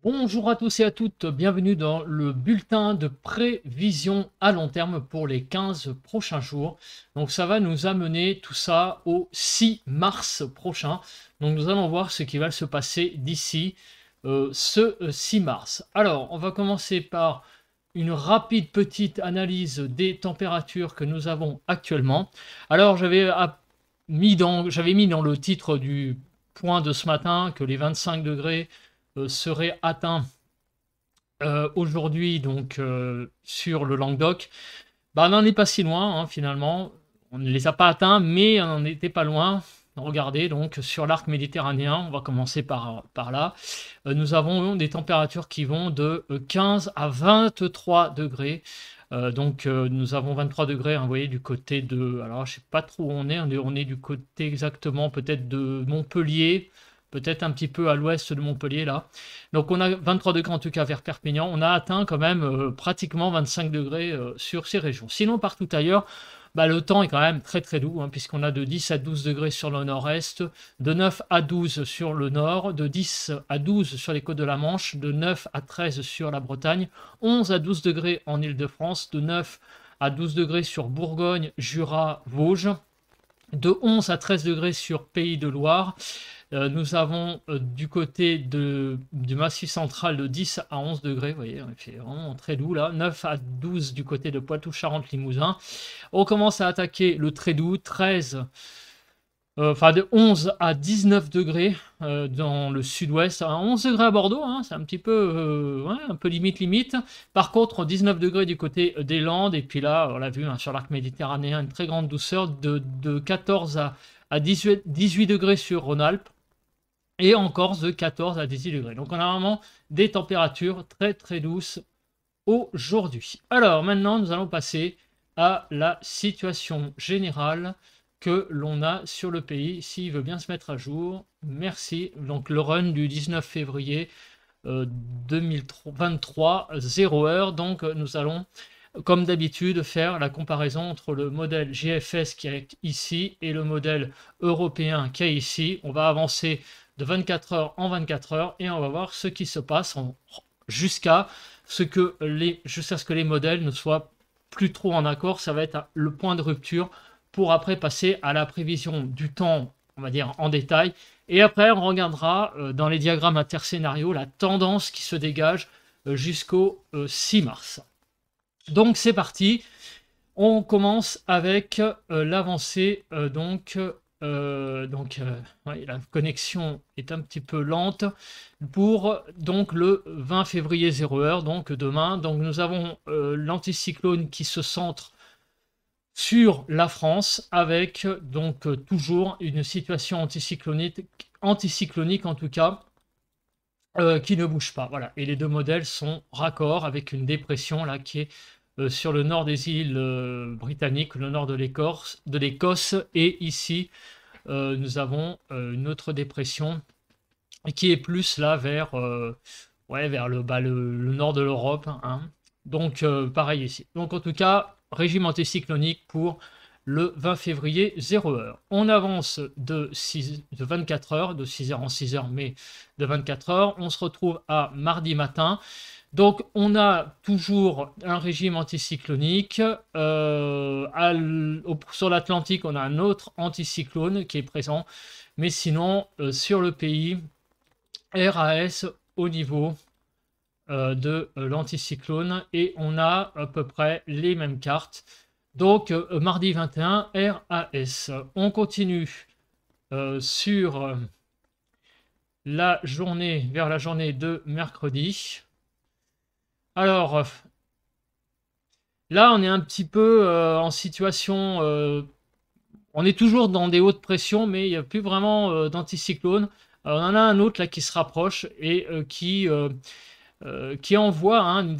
Bonjour à tous et à toutes, bienvenue dans le bulletin de prévision à long terme pour les 15 prochains jours. Donc ça va nous amener tout ça au 6 mars prochain. Donc nous allons voir ce qui va se passer d'ici ce 6 mars. Alors on va commencer par une rapide petite analyse des températures que nous avons actuellement. Alors j'avais mis dans le titre du point de ce matin que les 25 degrés seraient atteints aujourd'hui donc sur le Languedoc. Bah, on n'en est pas si loin finalement. On ne les a pas atteints, mais on n'en était pas loin. Regardez donc sur l'arc méditerranéen, on va commencer par là. Nous avons des températures qui vont de 15 à 23 degrés. Nous avons 23 degrés, hein, vous voyez, du côté de... Alors, je sais pas trop où on est du côté exactement peut-être de Montpellier, peut-être un petit peu à l'ouest de Montpellier, là. Donc, on a 23 degrés en tout cas vers Perpignan. On a atteint quand même pratiquement 25 degrés sur ces régions. Sinon, partout ailleurs, bah, le temps est quand même très très doux, hein, puisqu'on a de 10 à 12 degrés sur le nord-est, de 9 à 12 sur le nord, de 10 à 12 sur les côtes de la Manche, de 9 à 13 sur la Bretagne, 11 à 12 degrés en Île-de-France, de 9 à 12 degrés sur Bourgogne, Jura, Vosges, de 11 à 13 degrés sur Pays de Loire. Nous avons du côté du Massif central de 10 à 11 degrés, vous voyez, il fait vraiment très doux là, 9 à 12 du côté de Poitou-Charentes-Limousin. On commence à attaquer le très doux, 13, de 11 à 19 degrés dans le sud-ouest, 11 degrés à Bordeaux, hein, c'est un petit peu, ouais, un peu limite. Par contre, 19 degrés du côté des Landes, et puis là, on l'a vu hein, sur l'arc méditerranéen, une très grande douceur de 14 à 18 degrés sur Rhône-Alpes, et en Corse de 14 à 18 degrés. Donc on a vraiment des températures très très douces aujourd'hui. Alors maintenant, nous allons passer à la situation générale que l'on a sur le pays, s'il veut bien se mettre à jour. Merci. Donc le run du 19 février 2023, 0 heure. Donc nous allons, comme d'habitude, faire la comparaison entre le modèle GFS qui est ici et le modèle européen qui est ici. On va avancer de 24 heures en 24 heures et on va voir ce qui se passe jusqu'à ce que les modèles ne soient plus trop en accord. Ça va être le point de rupture pour après passer à la prévision du temps, on va dire en détail. Et après, on regardera dans les diagrammes interscénarios la tendance qui se dégage jusqu'au 6 mars. Donc c'est parti. On commence avec l'avancée ouais, la connexion est un petit peu lente pour donc le 20 février 0 heure, donc demain. Donc nous avons l'anticyclone qui se centre sur la France avec donc toujours une situation anticyclonique en tout cas qui ne bouge pas. Voilà. Et les deux modèles sont raccords avec une dépression là qui est sur le nord des îles britanniques, le nord de l'Écosse, et ici nous avons une autre dépression qui est plus là vers, ouais, vers le nord de l'Europe, hein. Donc pareil ici. Donc en tout cas, régime anticyclonique pour le 20 février 0 heure. On avance de 24 heures, de 6 heures en 6 heures, mais de 24 heures. On se retrouve à mardi matin. Donc, on a toujours un régime anticyclonique. Sur l'Atlantique, on a un autre anticyclone qui est présent. Mais sinon, sur le pays, RAS au niveau de l'anticyclone. Et on a à peu près les mêmes cartes. Donc, mardi 21, RAS. On continue sur la journée, vers la journée de mercredi. Alors, là, on est un petit peu en situation... on est toujours dans des hautes pressions, mais il n'y a plus vraiment d'anticyclone. On en a un autre là qui se rapproche et qui envoie hein,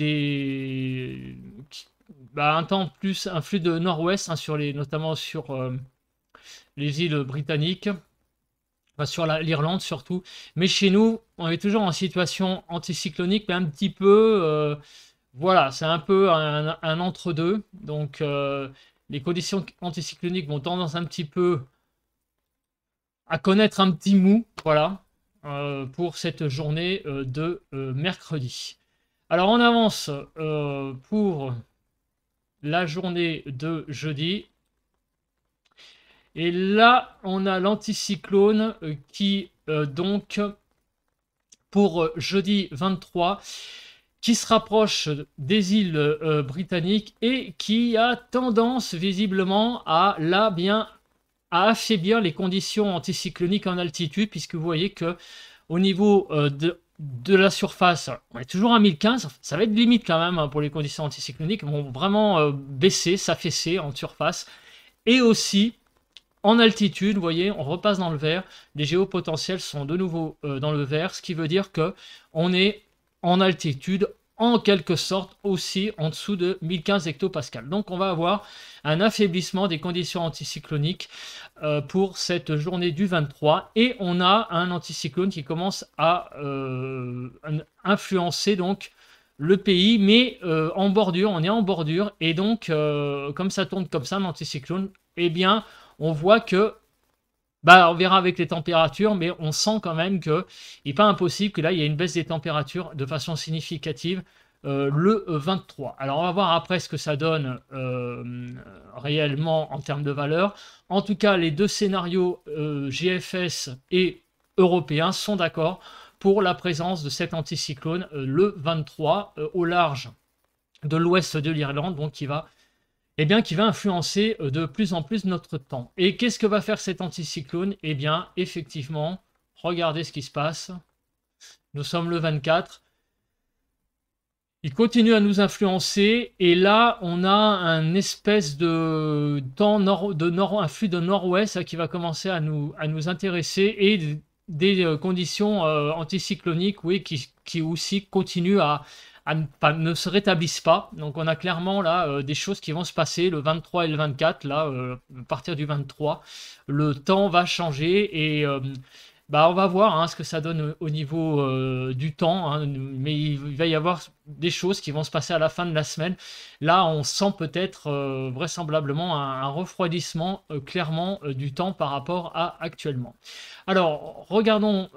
un temps plus, un flux de nord-ouest, hein, notamment sur les îles britanniques, enfin, sur l'Irlande surtout. Mais chez nous, on est toujours en situation anticyclonique, mais un petit peu... voilà, c'est un peu un entre-deux. Donc, les conditions anticycloniques vont tendance un petit peu à connaître un petit mou. Voilà. pour cette journée de mercredi. Alors on avance pour la journée de jeudi. Et là, on a l'anticyclone qui, donc, pour jeudi 23, qui se rapproche des îles britanniques et qui a tendance visiblement à, là, bien, à affaiblir les conditions anticycloniques en altitude, puisque vous voyez que au niveau de la surface, on est toujours à 1015, ça va être limite quand même hein, pour les conditions anticycloniques, vont vraiment baisser, s'affaisser en surface, et aussi en altitude, vous voyez, on repasse dans le vert, les géopotentiels sont de nouveau dans le vert, ce qui veut dire que on est en altitude, en quelque sorte aussi en dessous de 1015 hectopascales. Donc on va avoir un affaiblissement des conditions anticycloniques pour cette journée du 23, et on a un anticyclone qui commence à influencer donc le pays, mais en bordure, on est en bordure, et donc comme ça tourne comme ça, un anticyclone, eh bien on voit que, on verra avec les températures, mais on sent quand même qu'il n'est pas impossible que là, il y ait une baisse des températures de façon significative le 23. Alors, on va voir après ce que ça donne réellement en termes de valeur. En tout cas, les deux scénarios GFS et européens sont d'accord pour la présence de cet anticyclone le 23 au large de l'ouest de l'Irlande, donc qui va influencer de plus en plus notre temps. Et qu'est-ce que va faire cet anticyclone? Eh bien, effectivement, regardez ce qui se passe. Nous sommes le 24. Il continue à nous influencer. Et là, on a un espèce de temps un flux de nord-ouest qui va commencer à nous intéresser. Et des conditions anticycloniques, oui, qui aussi continuent ne se rétablissent pas. Donc on a clairement là des choses qui vont se passer le 23 et le 24. Là, à partir du 23, le temps va changer et on va voir hein, ce que ça donne au niveau du temps. Hein, mais il va y avoir des choses qui vont se passer à la fin de la semaine. Là, on sent peut-être vraisemblablement un refroidissement clairement du temps par rapport à actuellement. Alors, regardons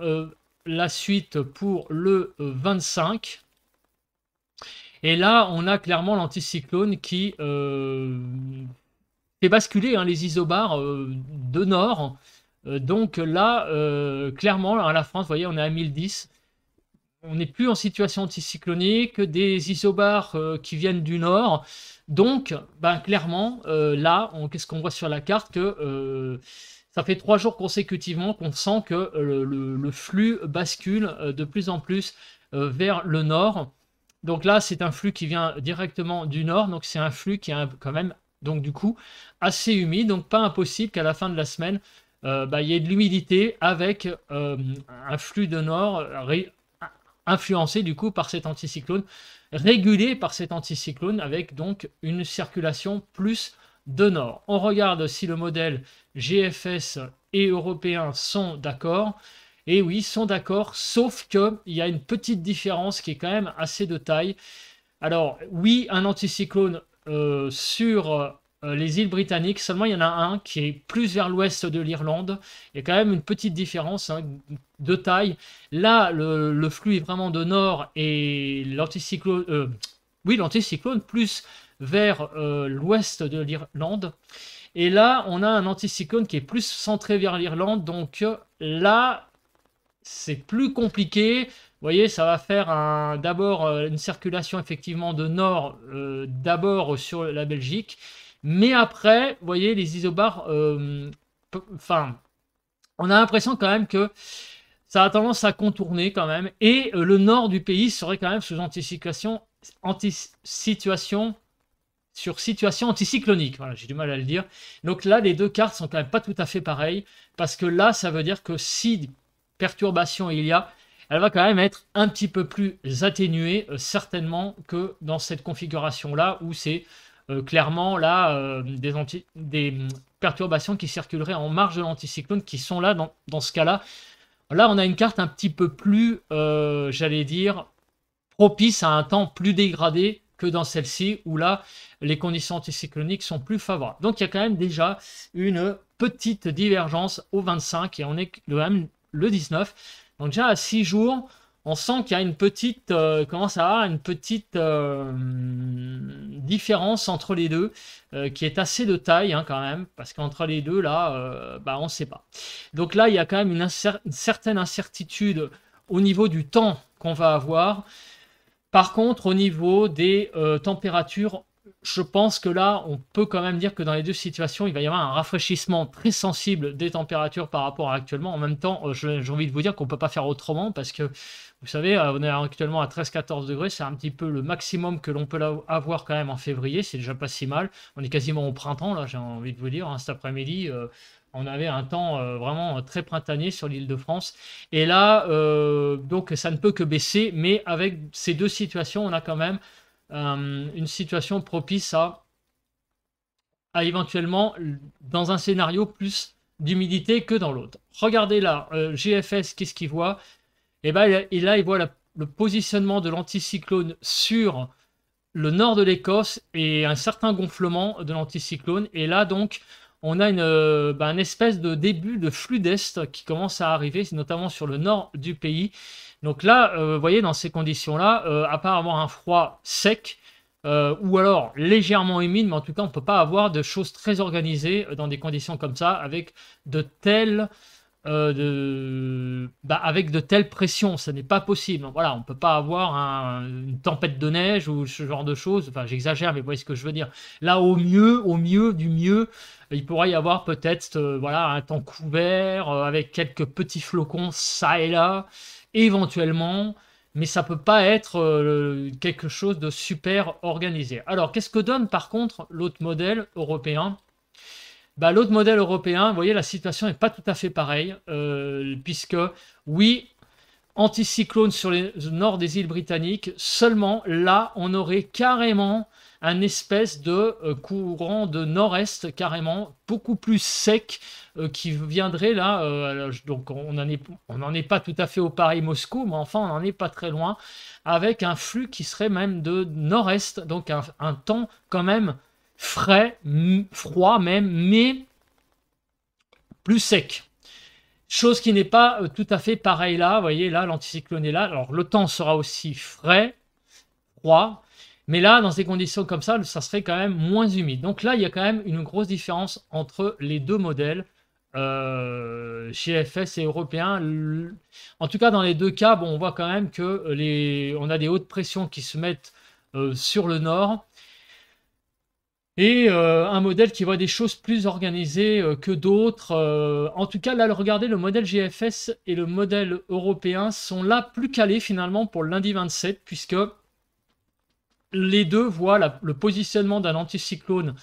la suite pour le 25. Et là, on a clairement l'anticyclone qui fait basculer hein, les isobars de nord. Donc là, clairement, à la France, vous voyez, on est à 1010. On n'est plus en situation anticyclonique, des isobars qui viennent du nord. Donc, clairement, là, qu'est-ce qu'on voit sur la carte que ça fait 3 jours consécutivement qu'on sent que le flux bascule de plus en plus vers le nord. Donc là, c'est un flux qui vient directement du nord, donc c'est un flux qui est quand même, donc du coup, assez humide, donc pas impossible qu'à la fin de la semaine, il y ait de l'humidité avec un flux de nord influencé du coup par cet anticyclone, régulé par cet anticyclone avec donc une circulation plus de nord. On regarde si le modèle GFS et européen sont d'accord. Et oui, sont d'accord, sauf qu'il y a une petite différence qui est quand même assez de taille. Alors, oui, un anticyclone sur les îles britanniques, seulement il y en a un qui est plus vers l'ouest de l'Irlande. Il y a quand même une petite différence hein, de taille. Là, le flux est vraiment de nord et l'anticyclone, l'anticyclone plus vers l'ouest de l'Irlande. Et là, on a un anticyclone qui est plus centré vers l'Irlande. Donc là, c'est plus compliqué. Vous voyez, ça va faire d'abord une circulation effectivement de nord, d'abord sur la Belgique. Mais après, vous voyez, les isobars, on a l'impression quand même que ça a tendance à contourner quand même. Et le nord du pays serait quand même sous situation anticyclonique. Voilà, j'ai du mal à le dire. Donc là, les deux cartes sont quand même pas tout à fait pareilles. Parce que là, ça veut dire que si perturbation il y a, elle va quand même être un petit peu plus atténuée certainement que dans cette configuration là où c'est clairement là des perturbations qui circuleraient en marge de l'anticyclone qui sont là dans ce cas là. Là on a une carte un petit peu plus j'allais dire propice à un temps plus dégradé que dans celle-ci où là les conditions anticycloniques sont plus favorables. Donc il y a quand même déjà une petite divergence au 25 et on est quand même le 19. Donc déjà à 6 jours, on sent qu'il y a une petite, commence à avoir une petite différence entre les deux, qui est assez de taille hein, quand même, parce qu'entre les deux là, bah, on ne sait pas. Donc là, il y a quand même une certaine incertitude au niveau du temps qu'on va avoir. Par contre, au niveau des températures, je pense que là, on peut quand même dire que dans les deux situations, il va y avoir un rafraîchissement très sensible des températures par rapport à actuellement. En même temps, j'ai envie de vous dire qu'on ne peut pas faire autrement parce que, vous savez, on est actuellement à 13-14 degrés. C'est un petit peu le maximum que l'on peut avoir quand même en février. C'est déjà pas si mal. On est quasiment au printemps, là, j'ai envie de vous dire. Hein, cet après-midi, on avait un temps vraiment très printanier sur l'île de France. Et là, donc, ça ne peut que baisser. Mais avec ces deux situations, on a quand même une situation propice à éventuellement, dans un scénario, plus d'humidité que dans l'autre. Regardez là, GFS, qu'est-ce qu'il voit? Et ben, là, il voit le positionnement de l'anticyclone sur le nord de l'Écosse et un certain gonflement de l'anticyclone. Et là, donc, on a une espèce de début de flux d'est qui commence à arriver, notamment sur le nord du pays. Donc là, vous voyez, dans ces conditions-là, à part avoir un froid sec, ou alors légèrement humide, mais en tout cas, on ne peut pas avoir de choses très organisées dans des conditions comme ça, avec de telles avec de telles pressions, ce n'est pas possible. Voilà, on ne peut pas avoir une tempête de neige ou ce genre de choses. Enfin, j'exagère, mais vous voyez ce que je veux dire. Là, au mieux du mieux, il pourrait y avoir peut-être voilà, un temps couvert avec quelques petits flocons ça et là, éventuellement. Mais ça ne peut pas être quelque chose de super organisé. Alors, qu'est-ce que donne par contre l'autre modèle européen? Bah, l'autre modèle européen, vous voyez, la situation n'est pas tout à fait pareille, puisque, oui, anticyclone sur le nord des îles britanniques, seulement là, on aurait carrément un espèce de courant de nord-est, carrément, beaucoup plus sec, qui viendrait là, donc on n'en est pas tout à fait au Paris-Moscou, mais enfin, on n'en est pas très loin, avec un flux qui serait même de nord-est, donc un temps quand même frais, froid même, mais plus sec. Chose qui n'est pas tout à fait pareil là. Vous voyez, là, l'anticyclone est là. Alors, le temps sera aussi frais, froid. Mais là, dans ces conditions comme ça serait quand même moins humide. Donc là, il y a quand même une grosse différence entre les deux modèles, GFS et européen. En tout cas, dans les deux cas, bon, on voit quand même que on a des hautes pressions qui se mettent sur le nord. Et un modèle qui voit des choses plus organisées que d'autres. En tout cas, là, regardez, le modèle GFS et le modèle européen sont là plus calés finalement pour le lundi 27, puisque les deux voient le positionnement d'un anticyclone,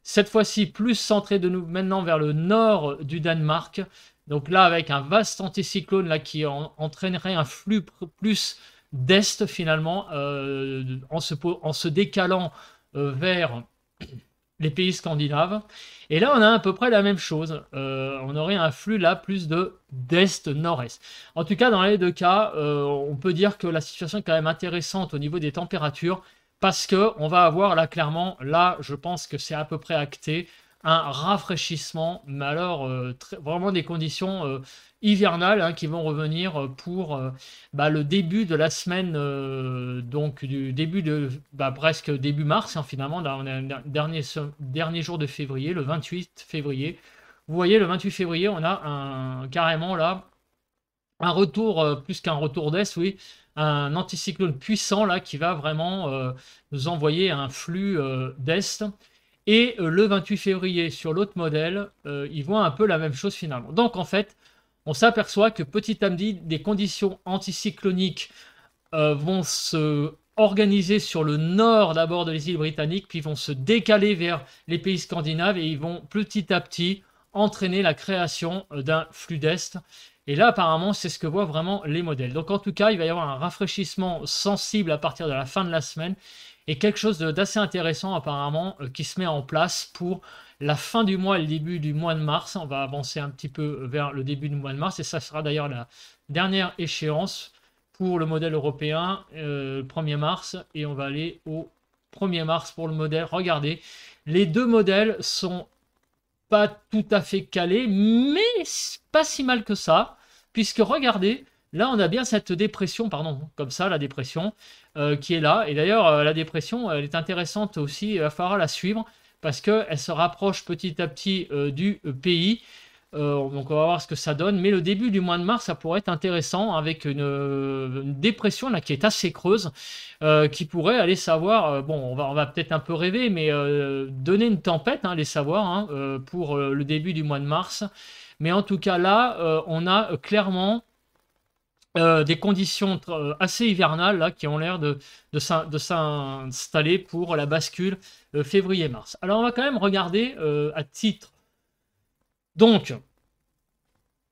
cette fois-ci plus centré de nous maintenant vers le nord du Danemark. Donc là, avec un vaste anticyclone là, qui entraînerait un flux plus d'est finalement, en se décalant vers les pays scandinaves. Et là, on a à peu près la même chose. On aurait un flux là plus d'est-nord-est. En tout cas, dans les deux cas, on peut dire que la situation est quand même intéressante au niveau des températures parce qu'on va avoir là clairement, là, je pense que c'est à peu près acté, un rafraîchissement, mais alors vraiment des conditions hivernales hein, qui vont revenir pour le début de la semaine, donc du début de presque début mars, hein, finalement, là, on a un dernier jour de février, le 28 février. Vous voyez, le 28 février, on a carrément là un retour, plus qu'un retour d'est, oui, un anticyclone puissant là qui va vraiment nous envoyer un flux d'est. Et le 28 février, sur l'autre modèle, ils voient un peu la même chose finalement. Donc en fait, on s'aperçoit que petit à petit, des conditions anticycloniques vont se organiser sur le nord d'abord de les îles britanniques, puis vont se décaler vers les pays scandinaves et ils vont petit à petit entraîner la création d'un flux d'est. Et là, apparemment, c'est ce que voient vraiment les modèles. Donc en tout cas, il va y avoir un rafraîchissement sensible à partir de la fin de la semaine et quelque chose d'assez intéressant apparemment qui se met en place pour la fin du mois et le début du mois de mars. On va avancer un petit peu vers le début du mois de mars et ça sera d'ailleurs la dernière échéance pour le modèle européen, 1er mars, et on va aller au 1er mars pour le modèle. Regardez, les deux modèles sont pas tout à fait calés, mais pas si mal que ça, puisque regardez, Là, on a bien cette dépression, pardon, comme ça, la dépression, qui est là. Et d'ailleurs, la dépression, elle est intéressante aussi, il va falloir la suivre, parce qu'elle se rapproche petit à petit du pays. Donc on va voir ce que ça donne. Mais le début du mois de mars, ça pourrait être intéressant, avec une dépression là, qui est assez creuse, qui pourrait aller savoir, bon, on va peut-être un peu rêver, mais donner une tempête, hein, les savoirs, hein, pour le début du mois de mars. Mais en tout cas, là, on a clairement des conditions assez hivernales là, qui ont l'air de s'installer pour la bascule février-mars. Alors on va quand même regarder à titre. Donc,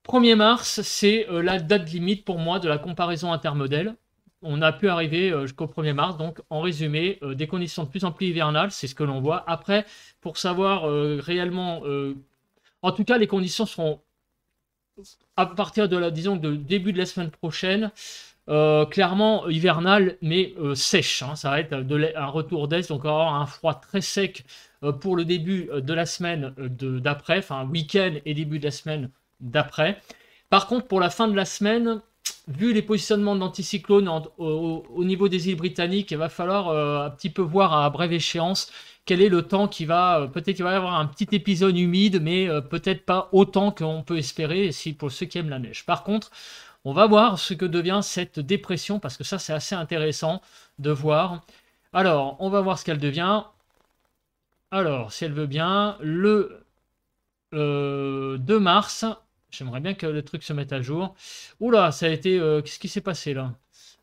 1er mars, c'est la date limite pour moi de la comparaison intermodèle. On a pu arriver jusqu'au 1er mars, donc en résumé, des conditions de plus en plus hivernales, c'est ce que l'on voit. Après, pour savoir réellement, en tout cas, les conditions seront à partir de la, disons, de début de la semaine prochaine, clairement hivernal, mais sèche. Hein. Ça va être un retour d'est, donc on va avoir un froid très sec pour le début de la semaine d'après, enfin week-end et début de la semaine d'après. Par contre, pour la fin de la semaine, vu les positionnements d'anticyclones au niveau des îles britanniques, il va falloir un petit peu voir à brève échéance quel est le temps qui va. Peut-être qu'il va y avoir un petit épisode humide, mais peut-être pas autant qu'on peut espérer si, pour ceux qui aiment la neige. Par contre, on va voir ce que devient cette dépression, parce que ça, c'est assez intéressant de voir. Alors, on va voir ce qu'elle devient. Alors, si elle veut bien, le 2 mars, j'aimerais bien que le truc se mette à jour. Oula, ça a été... qu'est-ce qui s'est passé là?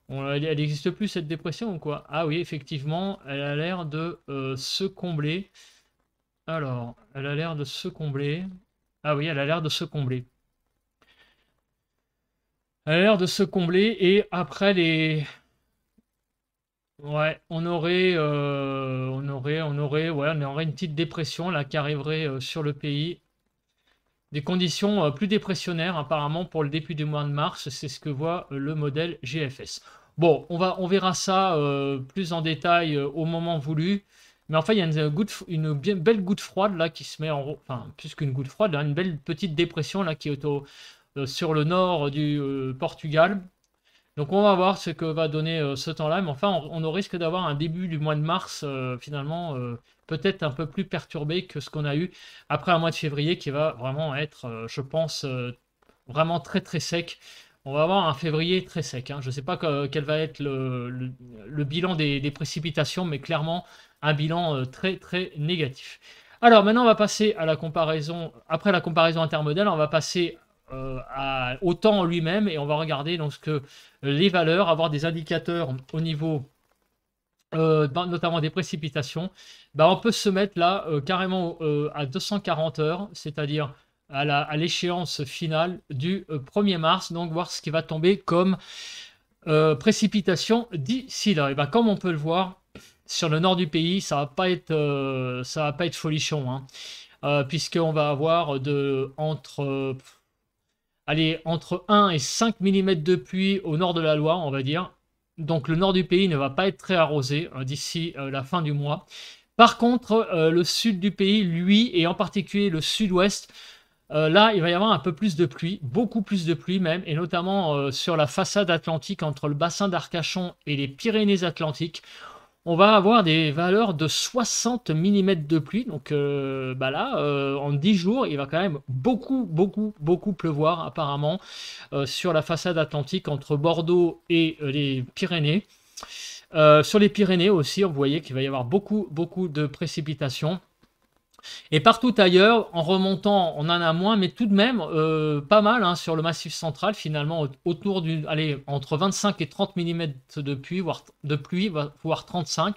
Elle n'existe plus cette dépression ou quoi? Ah oui, effectivement, elle a l'air de se combler. Alors, elle a l'air de se combler. Ah oui, elle a l'air de se combler. Elle a l'air de se combler et après les... Ouais, on aurait une petite dépression là qui arriverait sur le pays. Des conditions plus dépressionnaires apparemment pour le début du mois de mars, c'est ce que voit le modèle GFS. Bon, on verra ça plus en détail au moment voulu. Mais enfin, il y a une belle goutte froide là qui se met en... Enfin, plus qu'une goutte froide, hein, une belle petite dépression là qui est sur le nord du Portugal. Donc on va voir ce que va donner ce temps-là, mais enfin on risque d'avoir un début du mois de mars finalement peut-être un peu plus perturbé que ce qu'on a eu après un mois de février qui va vraiment être, je pense, vraiment très très sec. On va avoir un février très sec. Hein. Je ne sais pas quel va être le bilan des précipitations, mais clairement un bilan très très négatif. Alors maintenant on va passer à la comparaison, après la comparaison intermodale, on va passer au temps lui-même et on va regarder donc ce que les valeurs, avoir des indicateurs au niveau notamment des précipitations. Bah, on peut se mettre là carrément à 240 heures, c'est-à-dire à l'échéance finale du 1er mars, donc voir ce qui va tomber comme précipitation d'ici là. Et bah, comme on peut le voir, sur le nord du pays, ça va pas être folichon, hein, puisqu'on va avoir entre 1 et 5 mm de pluie au nord de la Loire, on va dire. Donc le nord du pays ne va pas être très arrosé d'ici la fin du mois. Par contre, le sud du pays, lui, et en particulier le sud-ouest, là, il va y avoir un peu plus de pluie, beaucoup plus de pluie même, et notamment sur la façade atlantique entre le bassin d'Arcachon et les Pyrénées-Atlantiques. On va avoir des valeurs de 60 mm de pluie. Donc bah là, en 10 jours, il va quand même beaucoup, beaucoup, beaucoup pleuvoir apparemment sur la façade atlantique entre Bordeaux et les Pyrénées. Sur les Pyrénées aussi, vous voyez qu'il va y avoir beaucoup, beaucoup de précipitations. Et partout ailleurs, en remontant, on en a moins, mais tout de même pas mal hein, sur le Massif central, finalement, autour entre 25 et 30 mm de pluie, voire 35.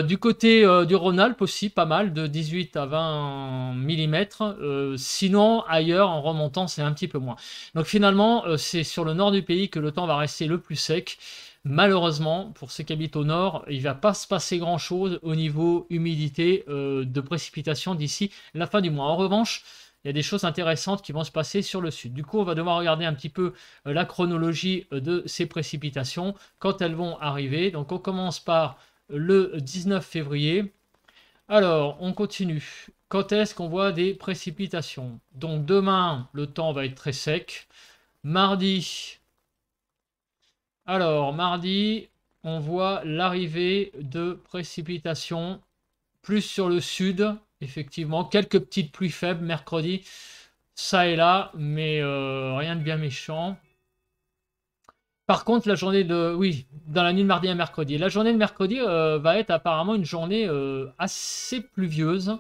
Du côté du Rhône-Alpes aussi, pas mal, de 18 à 20 mm. Sinon, ailleurs, en remontant, c'est un petit peu moins. Donc finalement, c'est sur le nord du pays que le temps va rester le plus sec. Malheureusement, pour ceux qui habitent au nord, il ne va pas se passer grand-chose au niveau humidité de précipitation d'ici la fin du mois. En revanche, il y a des choses intéressantes qui vont se passer sur le sud. Du coup, on va devoir regarder un petit peu la chronologie de ces précipitations, quand elles vont arriver. Donc on commence par le 19 février. Alors, on continue. Quand est-ce qu'on voit des précipitations? Donc demain, le temps va être très sec. Mardi, Alors, mardi, on voit l'arrivée de précipitations plus sur le sud, effectivement. Quelques petites pluies faibles mercredi, ça et là, mais rien de bien méchant. Par contre, la journée de... Oui, dans la nuit de mardi à mercredi. La journée de mercredi va être apparemment une journée assez pluvieuse,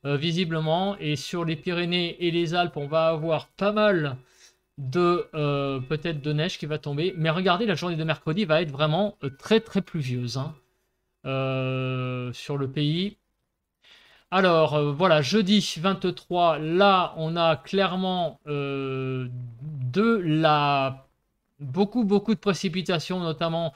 visiblement. Et sur les Pyrénées et les Alpes, on va avoir pas mal de peut-être de neige qui va tomber. Mais regardez, la journée de mercredi va être vraiment très très pluvieuse hein, sur le pays. Alors voilà, jeudi 23, là on a clairement de la beaucoup beaucoup de précipitations, notamment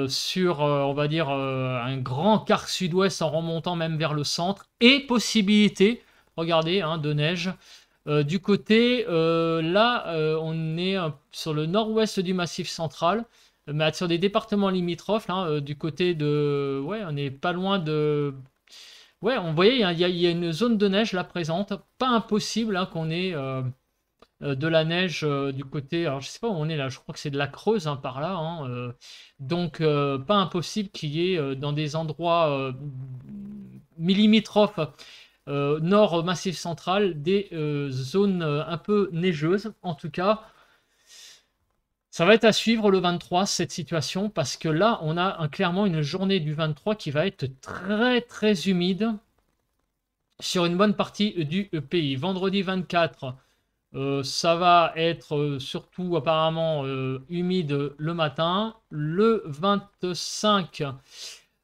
sur on va dire un grand quart sud-ouest en remontant même vers le centre et possibilité, regardez, hein, de neige. Du côté, là, on est sur le nord-ouest du Massif central, mais sur des départements limitrophes, là, du côté de... Ouais, on n'est pas loin de... Ouais, on voyait, il y a une zone de neige là présente. Pas impossible hein, qu'on ait de la neige du côté... Alors, je sais pas où on est là, je crois que c'est de la Creuse hein, par là. Hein, donc, pas impossible qu'il y ait dans des endroits limitrophes nord Massif central, des zones un peu neigeuses. En tout cas, ça va être à suivre le 23, cette situation, parce que là, on a clairement une journée du 23 qui va être très très humide sur une bonne partie du pays. Vendredi 24, ça va être surtout apparemment humide le matin. Le 25,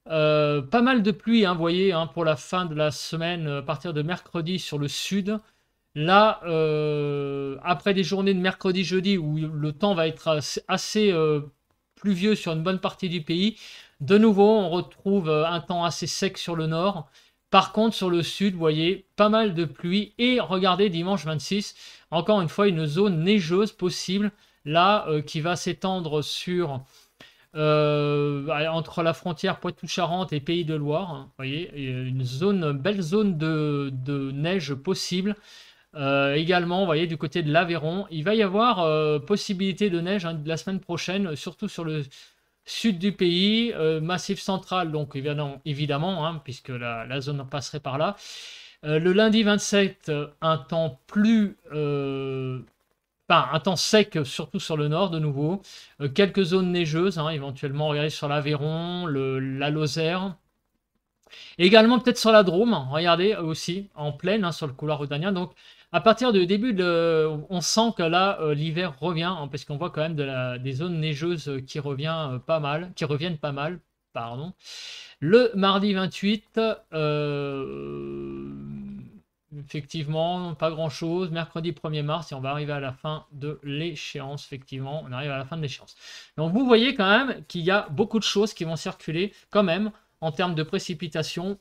pas mal de pluie, hein, vous voyez, hein, pour la fin de la semaine, à partir de mercredi sur le sud. Là, après des journées de mercredi, jeudi, où le temps va être assez pluvieux sur une bonne partie du pays, de nouveau, on retrouve un temps assez sec sur le nord. Par contre, sur le sud, vous voyez, pas mal de pluie. Et regardez, dimanche 26, encore une fois, une zone neigeuse possible, là, qui va s'étendre sur... entre la frontière Poitou-Charentes et Pays de Loire, hein, vous voyez, une belle zone de neige possible. Également, vous voyez, du côté de l'Aveyron, il va y avoir possibilité de neige hein, la semaine prochaine, surtout sur le sud du pays, Massif central, donc évidemment hein, puisque la zone passerait par là. Le lundi 27, un temps un temps sec, surtout sur le nord de nouveau. Quelques zones neigeuses, hein, éventuellement, regardez sur l'Aveyron, la Lozère. Également peut-être sur la Drôme, regardez aussi, en pleine, hein, sur le couloir rhodanien. Donc à partir du début, on sent que là, l'hiver revient, hein, parce qu'on voit quand même des zones neigeuses qui reviennent pas mal, pardon. Le mardi 28, effectivement, pas grand-chose. Mercredi 1er mars, et on va arriver à la fin de l'échéance, effectivement. On arrive à la fin de l'échéance. Donc vous voyez quand même qu'il y a beaucoup de choses qui vont circuler quand même en termes de précipitations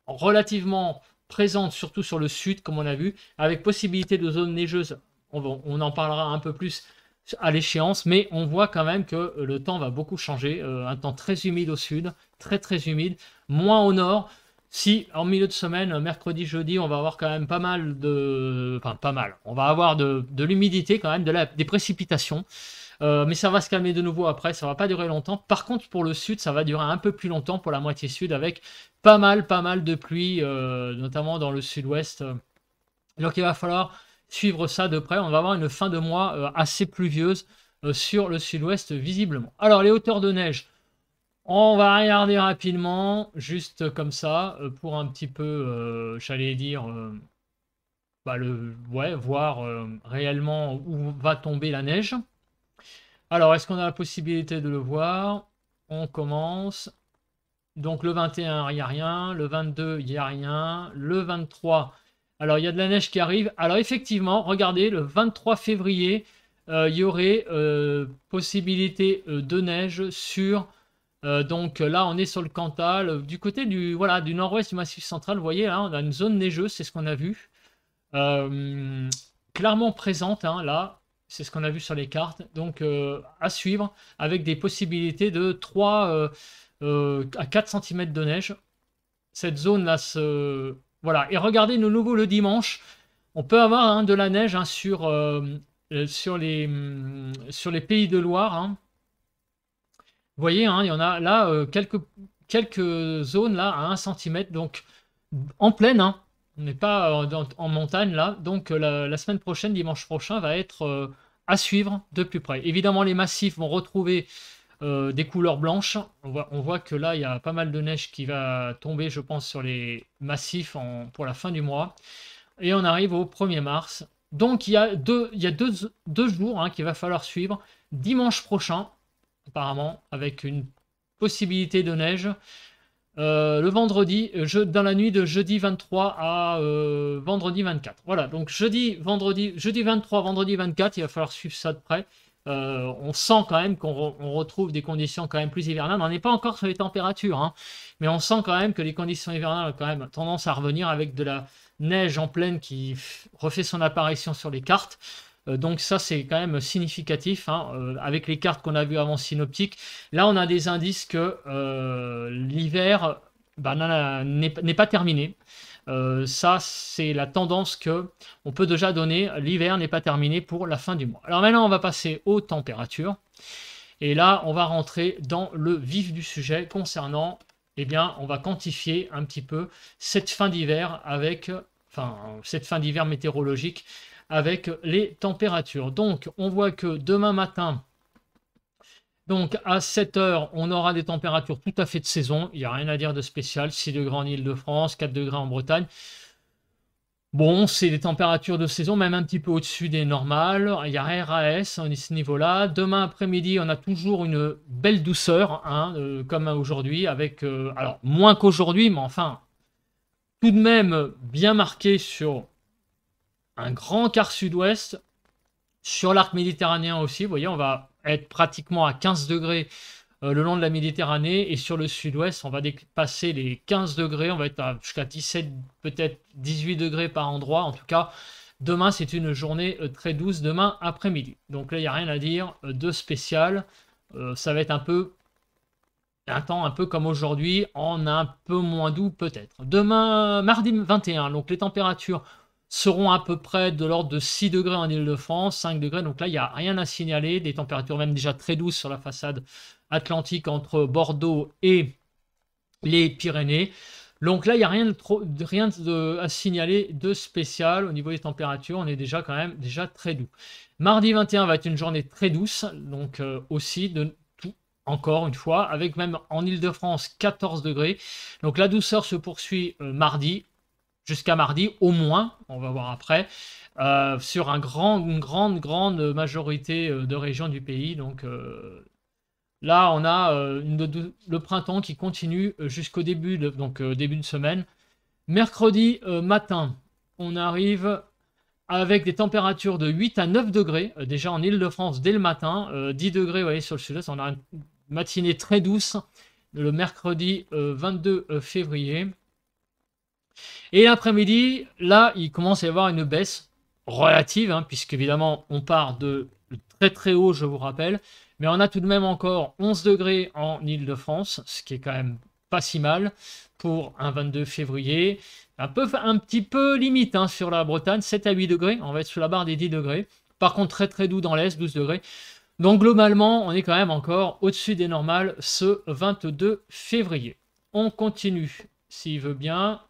relativement présentes, surtout sur le sud, comme on a vu, avec possibilité de zones neigeuses. On en parlera un peu plus à l'échéance, mais on voit quand même que le temps va beaucoup changer. Un temps très humide au sud, très très humide, moins au nord. Si en milieu de semaine, mercredi, jeudi, on va avoir quand même pas mal de... Enfin, pas mal. On va avoir de l'humidité quand même, des précipitations. Mais ça va se calmer de nouveau après, ça va pas durer longtemps. Par contre, pour le sud, ça va durer un peu plus longtemps pour la moitié sud avec pas mal de pluie, notamment dans le sud-ouest. Donc il va falloir suivre ça de près. On va avoir une fin de mois assez pluvieuse sur le sud-ouest visiblement. Alors les hauteurs de neige, on va regarder rapidement, juste comme ça, pour un petit peu, j'allais dire, voir réellement où va tomber la neige. Alors, est-ce qu'on a la possibilité de le voir? On commence. Donc le 21, il n'y a rien. Le 22, il n'y a rien. Le 23, alors il y a de la neige qui arrive. Alors effectivement, regardez, le 23 février, il y aurait possibilité de neige sur... donc là, on est sur le Cantal. Du côté du nord-ouest du Massif central, vous voyez, là, on a une zone neigeuse, c'est ce qu'on a vu. Clairement présente, hein, là. C'est ce qu'on a vu sur les cartes. Donc, à suivre, avec des possibilités de 3 à 4 cm de neige. Cette zone-là Voilà. Et regardez, de nouveau, le dimanche, on peut avoir hein, de la neige hein, sur les Pays de Loire. Hein. Vous voyez, hein, il y en a là quelques zones là à 1 centimètre, donc en plaine, hein. On n'est pas en montagne là. Donc la semaine prochaine, dimanche prochain, va être à suivre de plus près. Évidemment, les massifs vont retrouver des couleurs blanches. On voit que là, il y a pas mal de neige qui va tomber, je pense, sur les massifs pour la fin du mois. Et on arrive au 1er mars. Donc il y a deux jours hein, qu'il va falloir suivre. Dimanche prochain, apparemment, avec une possibilité de neige. Le vendredi, dans la nuit de jeudi 23 à vendredi 24. Voilà, donc jeudi 23, vendredi 24, il va falloir suivre ça de près. On sent quand même qu'on retrouve des conditions quand même plus hivernales. On n'est pas encore sur les températures, hein, mais on sent quand même que les conditions hivernales ont quand même tendance à revenir avec de la neige en pleine qui refait son apparition sur les cartes. Donc ça, c'est quand même significatif, hein, avec les cartes qu'on a vues avant synoptique. Là, on a des indices que l'hiver n'est pas terminé. Ça, c'est la tendance que on peut déjà donner. L'hiver n'est pas terminé pour la fin du mois. Alors maintenant, on va passer aux températures. Et là, on va rentrer dans le vif du sujet concernant, eh bien, on va quantifier un petit peu cette fin d'hiver cette fin d'hiver météorologique avec les températures. Donc, on voit que demain matin, donc à 7 h, on aura des températures tout à fait de saison. Il n'y a rien à dire de spécial. 6 degrés en Ile-de-France, 4 degrés en Bretagne. Bon, c'est des températures de saison, même un petit peu au-dessus des normales. Il y a RAS à ce niveau-là. Demain après-midi, on a toujours une belle douceur, hein, comme aujourd'hui, avec, alors moins qu'aujourd'hui, mais enfin, tout de même bien marqué sur un grand quart sud-ouest, sur l'arc méditerranéen aussi. Vous voyez, on va être pratiquement à 15 degrés le long de la Méditerranée, et sur le sud-ouest, on va dépasser les 15 degrés, on va être jusqu'à 17, peut-être 18 degrés par endroit. En tout cas, demain, c'est une journée très douce, demain après-midi. Donc là, il n'y a rien à dire de spécial. Ça va être un temps un peu comme aujourd'hui, en un peu moins doux peut-être. Demain, mardi 21, donc les températures seront à peu près de l'ordre de 6 degrés en Ile-de-France, 5 degrés. Donc là, il n'y a rien à signaler. Des températures même déjà très douces sur la façade atlantique entre Bordeaux et les Pyrénées. Donc là, il n'y a rien à signaler de spécial au niveau des températures. On est déjà quand même très doux. Mardi 21 va être une journée très douce, donc aussi de tout, encore une fois, avec même en Ile-de-France 14 degrés. Donc la douceur se poursuit mardi, jusqu'à mardi au moins, on va voir après, sur une grande majorité de régions du pays. Donc là, on a le printemps qui continue jusqu'au début début de semaine. Mercredi matin, on arrive avec des températures de 8 à 9 degrés, déjà en Ile-de-France dès le matin, 10 degrés, vous voyez, sur le sud-est. On a une matinée très douce le mercredi 22 février. Et l'après-midi, là, il commence à y avoir une baisse relative, hein, puisque évidemment, on part de très très haut, je vous rappelle. Mais on a tout de même encore 11 degrés en Ile-de-France, ce qui est quand même pas si mal pour un 22 février. Un petit peu limite hein, sur la Bretagne, 7 à 8 degrés. On va être sous la barre des 10 degrés. Par contre, très très doux dans l'Est, 12 degrés. Donc globalement, on est quand même encore au-dessus des normales ce 22 février. On continue, s'il veut bien.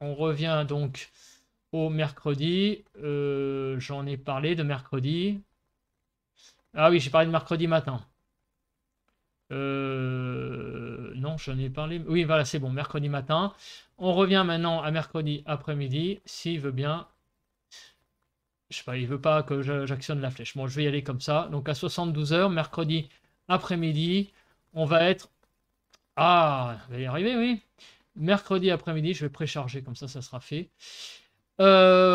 On revient donc au mercredi. J'en ai parlé de mercredi. Ah oui, j'ai parlé de mercredi matin. Non, j'en ai parlé. Oui, voilà, c'est bon, mercredi matin. On revient maintenant à mercredi après-midi, s'il veut bien. Je sais pas, il veut pas que j'actionne la flèche. Bon, je vais y aller comme ça. Donc à 72 heures, mercredi après-midi, on va être... Ah, on va y arriver, oui. Mercredi après-midi, je vais précharger, comme ça sera fait.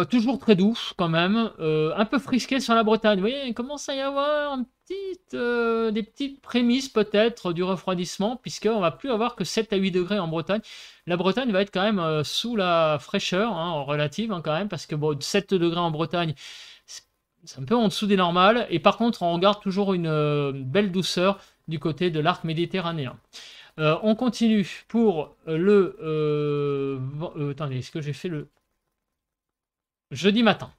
Toujours très doux quand même, un peu frisqué sur la Bretagne. Vous voyez, il commence à y avoir des petites prémices peut-être du refroidissement, puisqu'on va plus avoir que 7 à 8 degrés en Bretagne. La Bretagne va être quand même sous la fraîcheur, hein, en relative hein, quand même, parce que bon, 7 degrés en Bretagne, c'est un peu en dessous des normales. Et par contre, on garde toujours une belle douceur du côté de l'arc méditerranéen. On continue pour attendez, est-ce que j'ai fait le... Jeudi matin,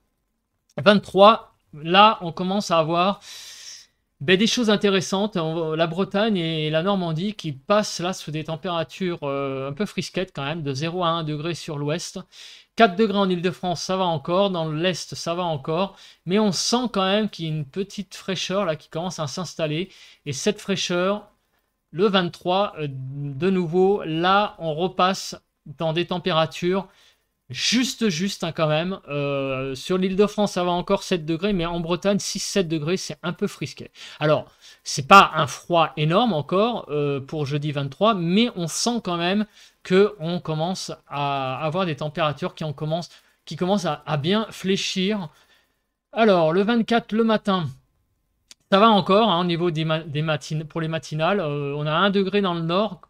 23, là on commence à avoir Ben, des choses intéressantes, la Bretagne et la Normandie qui passent là sous des températures un peu frisquettes quand même, de 0 à 1 degré sur l'ouest. 4 degrés en Île-de-France, ça va encore, dans l'Est, ça va encore, mais on sent quand même qu'il y a une petite fraîcheur là qui commence à s'installer, et cette fraîcheur, le 23, de nouveau, là, on repasse dans des températures juste hein, quand même. Sur l'Île-de-France, ça va encore 7 degrés, mais en Bretagne, 6-7 degrés, c'est un peu frisqué. Alors, c'est pas un froid énorme encore pour jeudi 23, mais on sent quand même qu'on commence à avoir des températures qui commencent à bien fléchir. Alors, le 24, le matin, ça va encore hein, au niveau des matines, pour les matinales. On a 1 degré dans le nord,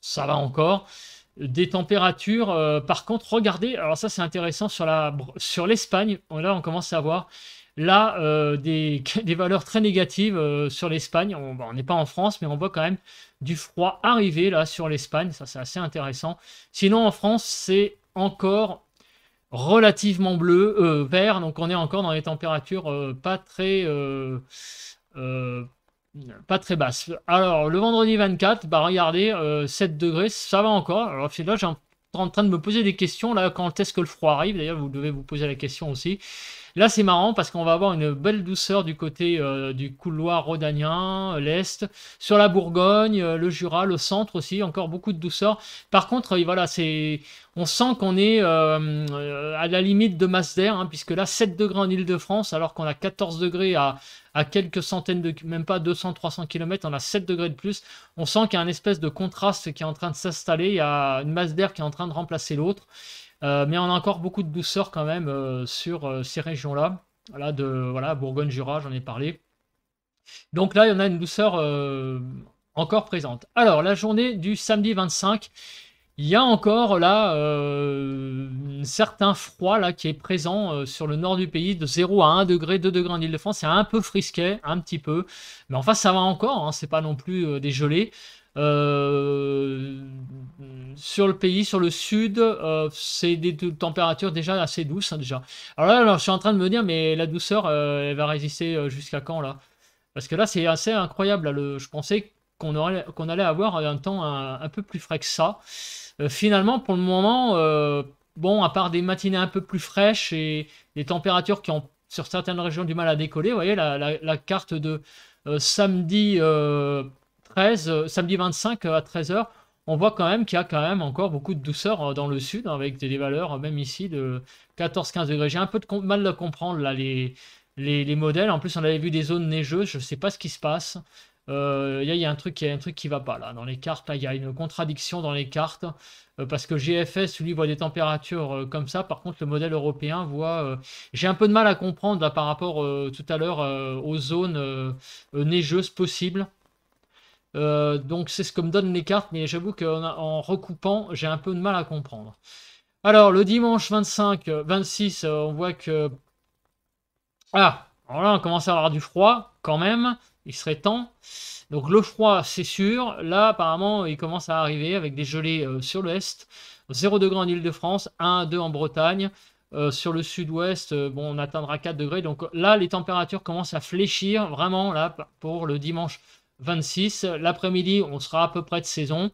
ça va encore. Des températures, par contre, regardez, alors ça c'est intéressant sur l'Espagne, là on commence à voir là des valeurs très négatives sur l'Espagne. On n'est pas en France, mais on voit quand même du froid arriver là sur l'Espagne, ça c'est assez intéressant. Sinon en France, c'est encore relativement vert, donc on est encore dans les températures euh, pas très basse. Alors, le vendredi 24, bah regardez, 7 degrés, ça va encore. Alors, là, j'ai en train de me poser des questions. Là, quand est-ce que le froid arrive? D'ailleurs, vous devez vous poser la question aussi. Là, c'est marrant parce qu'on va avoir une belle douceur du côté du couloir rhodanien, l'Est, sur la Bourgogne, le Jura, le centre aussi, encore beaucoup de douceur. Par contre, voilà, on sent qu'on est à la limite de masse d'air, hein, puisque là, 7 degrés en Île-de-France, alors qu'on a 14 degrés à quelques centaines de, même pas 200-300 km, on a 7 degrés de plus. On sent qu'il y a un espèce de contraste qui est en train de s'installer, il y a une masse d'air qui est en train de remplacer l'autre. Mais on a encore beaucoup de douceur quand même sur ces régions-là. Là, voilà, Bourgogne-Jura, j'en ai parlé. Donc là, il y en a une douceur encore présente. Alors, la journée du samedi 25, il y a encore là un certain froid là, qui est présent sur le nord du pays, de 0 à 1 degré, 2 degrés en Ile-de-France. C'est un peu frisquet, un petit peu. Mais enfin, ça va encore, hein, c'est pas non plus des gelées. Euh, Sur le pays, sur le sud, c'est des températures déjà assez douces hein, déjà. Alors, je suis en train de me dire, mais la douceur, elle va résister jusqu'à quand là? Parce que là, c'est assez incroyable. Là, je pensais qu'on allait avoir un temps un peu plus frais que ça. Finalement, pour le moment, bon, à part des matinées un peu plus fraîches et des températures qui ont sur certaines régions du mal à décoller, vous voyez la carte de samedi 13, samedi 25 à 13 h, on voit quand même qu'il y a quand même encore beaucoup de douceur dans le sud, avec des valeurs même ici de 14-15 degrés. J'ai un peu de mal à comprendre là les modèles. En plus, on avait vu des zones neigeuses, je ne sais pas ce qui se passe. Il y a un truc qui va pas là. Dans les cartes, là, il y a une contradiction dans les cartes. Parce que GFS, lui, voit des températures comme ça. Par contre, le modèle européen voit. J'ai un peu de mal à comprendre là, par rapport tout à l'heure aux zones neigeuses possibles. Donc, c'est ce que me donnent les cartes, mais j'avoue qu'en recoupant, j'ai un peu de mal à comprendre. Alors, le dimanche 25, 26, on voit que. Ah, alors là, on commence à avoir du froid quand même. Il serait temps. Donc le froid, c'est sûr. Là, apparemment, il commence à arriver avec des gelées sur l'Est. 0 degré en Île-de-France, 1 à 2 en Bretagne. Sur le sud-ouest, bon, on atteindra 4 degrés. Donc là, les températures commencent à fléchir vraiment là pour le dimanche 26. L'après-midi, on sera à peu près de saison.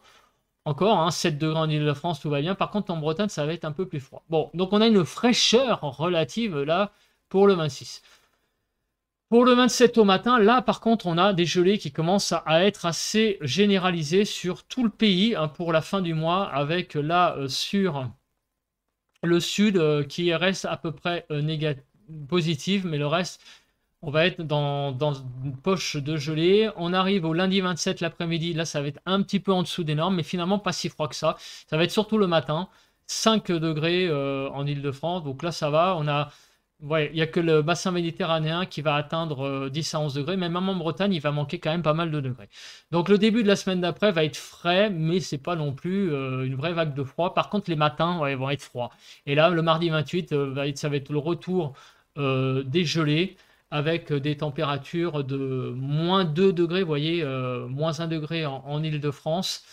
Encore, hein, 7 degrés en Île-de-France, tout va bien. Par contre, en Bretagne, ça va être un peu plus froid. Bon, donc on a une fraîcheur relative là pour le 26. Pour le 27 au matin, là par contre, on a des gelées qui commencent à être assez généralisées sur tout le pays hein, pour la fin du mois, avec là sur le sud qui reste à peu près positive, mais le reste, on va être dans une poche de gelée. On arrive au lundi 27 l'après-midi, là ça va être un petit peu en dessous des normes, mais finalement pas si froid que ça. Ça va être surtout le matin, 5 degrés en Île-de-France, donc là ça va, on a. Ouais, il n'y a que le bassin méditerranéen qui va atteindre 10 à 11 degrés, mais même en Bretagne, il va manquer quand même pas mal de degrés. Donc le début de la semaine d'après va être frais, mais c'est pas non plus une vraie vague de froid. Par contre, les matins ouais, vont être froids. Et là, le mardi 28, ça va être le retour des gelées, avec des températures de moins 2 degrés, vous voyez, moins 1 degré en Île-de-France.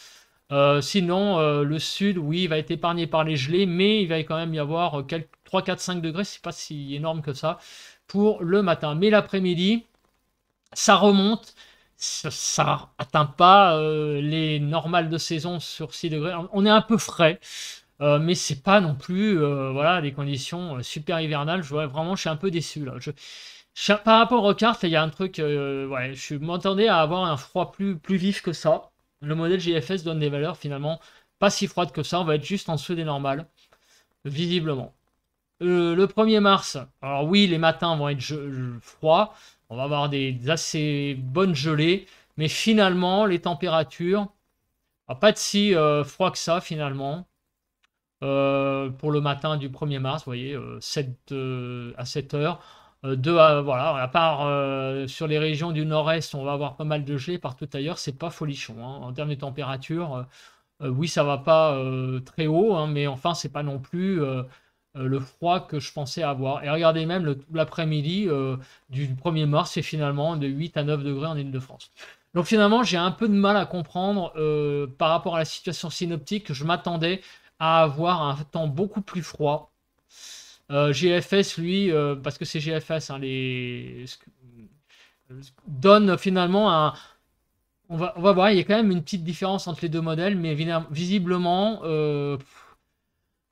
Sinon, le sud, oui, il va être épargné par les gelées, mais il va quand même y avoir 3, 4, 5 degrés, c'est pas si énorme que ça, pour le matin. Mais l'après-midi, ça remonte, ça atteint pas les normales de saison sur 6 degrés. On est un peu frais, mais c'est pas non plus voilà, des conditions super hivernales. Vraiment, je suis un peu déçu là. Par rapport aux cartes, il y a un truc, ouais, je m'attendais à avoir un froid plus vif que ça. Le modèle GFS donne des valeurs finalement pas si froides que ça. On va être juste en dessous des normales, visiblement. Le 1er mars, alors oui, les matins vont être froids, on va avoir des assez bonnes gelées, mais finalement, les températures, pas être si froid que ça finalement. Pour le matin du 1er mars, vous voyez, 7, à 7 heures. Voilà, à part sur les régions du nord-est, on va avoir pas mal de gelées, partout ailleurs, c'est pas folichon, hein. En termes de température, oui, ça va pas très haut, hein, mais enfin, c'est pas non plus le froid que je pensais avoir. Et regardez même l'après-midi du 1er mars, c'est finalement de 8 à 9 degrés en Île-de-France. Donc finalement, j'ai un peu de mal à comprendre par rapport à la situation synoptique. Je m'attendais à avoir un temps beaucoup plus froid. GFS, lui, parce que c'est GFS, hein, donne finalement un, on va voir, il y a quand même une petite différence entre les deux modèles, mais visiblement,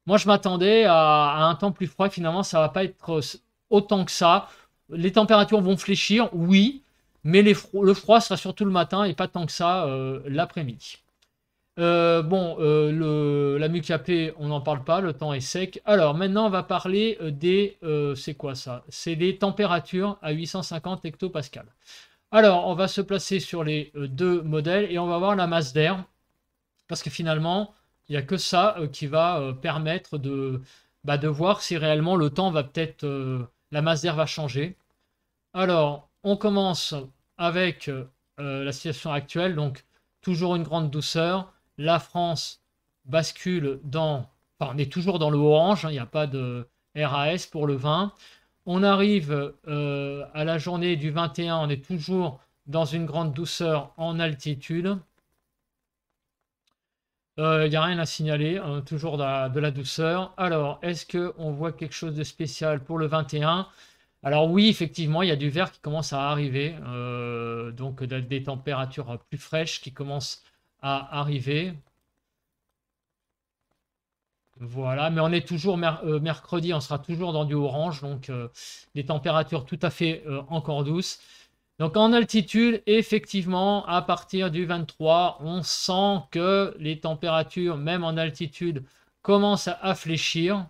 moi je m'attendais à un temps plus froid. Finalement, ça va pas être autant que ça. Les températures vont fléchir, oui, mais le froid sera surtout le matin et pas tant que ça l'après-midi. Bon, la MUCAP, on n'en parle pas, le temps est sec. Alors maintenant, on va parler des... c'est quoi ça? C'est des températures à 850 hectopascales. Alors, on va se placer sur les deux modèles et on va voir la masse d'air. Parce que finalement, il n'y a que ça qui va permettre de voir si réellement le temps va peut-être... la masse d'air va changer. Alors, on commence avec la situation actuelle. Donc, toujours une grande douceur. La France bascule dans... Enfin, on est toujours dans le orange, hein, il n'y a pas de RAS pour le 20. On arrive à la journée du 21, on est toujours dans une grande douceur en altitude. Il n'y a rien à signaler, toujours de la douceur. Alors, est-ce qu'on voit quelque chose de spécial pour le 21? Alors oui, effectivement, il y a du vert qui commence à arriver, donc des températures plus fraîches qui commencent à arriver. Voilà, mais on est toujours mercredi, on sera toujours dans du orange, donc des températures tout à fait encore douces. Donc en altitude, effectivement, à partir du 23, on sent que les températures, même en altitude, commencent à fléchir.